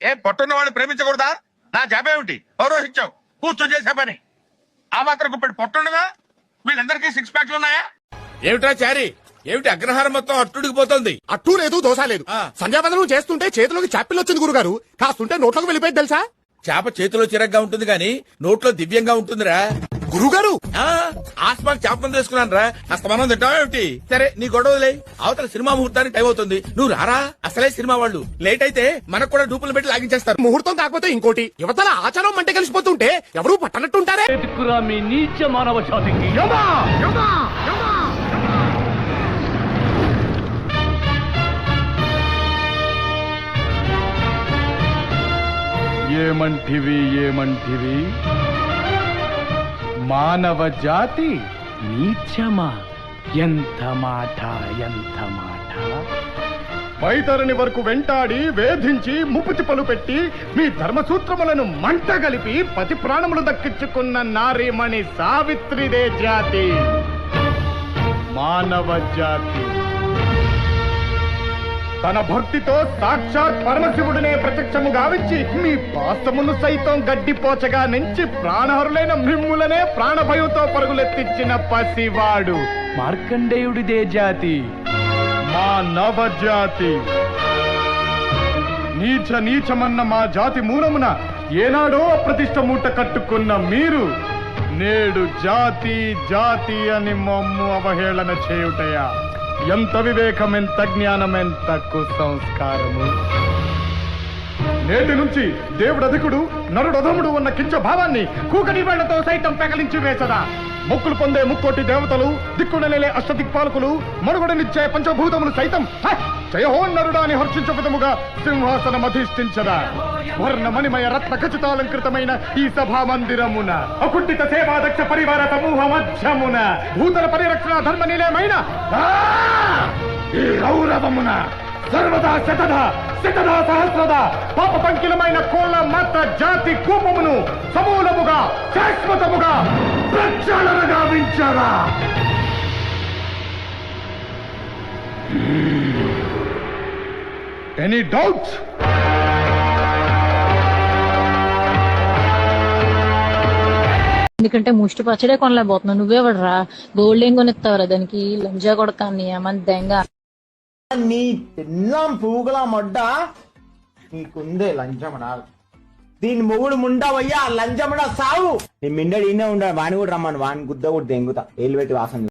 ఏ పొట్టున్న వాడిని ప్రేమించకూడదా? నా జాబేమిటి? పౌరోహిత్యం కూర్చొని చేసే పని. ఆ మాత్రం గుప్పెడు పొట్టుండదా? వీళ్ళందరికీ సిక్స్ ప్యాక్లు ఉన్నాయా? ఏమిట్రా చారి, ఏమిటి అగ్రహారం మొత్తం అట్టుడికి పోతుంది? అట్టూ లేదు, దోశ లేదు. సంధ్యావందనం చేస్తుంటే చేతిలోకి చాపిల్ వచ్చింది గురుగారు. కాస్తుంటే నోట్లోకి వెళ్ళిపోయింది తెలుసా? చేప చేతిలో చిరగ్గా ఉంటుంది గాని నోట్లో దివ్యంగా ఉంటుందిరా గురుగారు. ఆస్మాన్ చేపలు తీసుకున్నాను రా. అస్తమానం తింటావేమిటి? సరే నీ గొడవలే. అవతల సినిమా ముహూర్తానికి టైం అవుతుంది, నువ్వు రారా. అసలే సినిమా వాళ్ళు లేట్ అయితే మనకు కూడా డూపులు పెట్టి లాగించేస్తారు. ముహూర్తం కాకపోతే ఇంకోటి. యువతల ఆచారం మంటే కలిసిపోతుంటే ఎవరు పట్టనట్టుంటారే. మీ నీచ మానవ జాతికి ఏమంటివి మానవ జాతి నీచమా? ఎంత మాట! వైతరుని వరకు వెంటాడి వేధించి ముప్పుతిప్పలు పెట్టి మీ ధర్మసూత్రములను మంట కలిపి పతి ప్రాణములు దక్కించుకున్న నారీమణి సావిత్రిదే జాతి, మానవ జాతి. తన భక్తితో సాక్షాత్ పరమశివుడినే ప్రత్యక్షము గావించి మీ పాస్తమును సైతం గడ్డిపోచగా నుంచి ప్రాణహరులైన మిమ్ములనే ప్రాణభయంతో పరుగులెత్తించిన పసివాడు మార్కండేయుడిదే జాతి, మా నవజాతి. నీచమన్న మా జాతి మూలమున ఏనాడో అప్రతిష్ట మూట కట్టుకున్న మీరు నేడు జాతి అని మమ్ము అవహేళన చేయుటయా? ఎంత వివేకం, ఎంత జ్ఞానం, ఎంత కుసంస్కారము! నేటి నుంచి దేవుడు అధికుడు నరుడు అధముడు ఉన్న కించ భావాన్ని కూకటి వేళ్లతో సైతం పెకలించి వేసదా. మొక్కులు పొందే ముక్కోటి దేవతలు, దిక్కునలేలే అష్టదిక్పాలకులు, మనుగడనిచ్చే పంచభూతములు సైతం జయహోన్నరుడా అని హర్షించ విధముగా సింహాసనం అధిష్ఠించదా. వర్ణమణిమయ రత్న ఖచ్చితాలంకృతమైన ఈ సభా మందిరమున అకుంఠిత సేవాదక్ష పరివార సమూహ మధ్యమున భూతల పరిరక్షణ ధర్మ నిలయమైన ఈ గౌరవమున సర్వదా శతదా సహస్రదా పాప పంకిలమైన కోళ్ళ మాత్ర జాతి కూపమును సమూలముగా శాశ్వతముగా ప్రక్షాళన గావించారా? Any doubts? ఎందుకంటే ముష్టి పచ్చడే కొనలేకపోతున్నావు. నువ్వేవడరా గోల్డ్ ఏం కొనిస్తావురా దానికి? లంజా కొడకాన్ని ఏమని దెంగ నీ పిల్లం పూగుల మొడ్డ నీకుందే లంచమడా. దీని మొగుడు ముండవయ్యా లంచమడా సావు. నీ మిండడు ఈయనే ఉండ. వాణి కూడా రమ్మను, వాణి గుద్ద కూడా దెంగుతా ఏళ్ళు పెట్టి వాసన.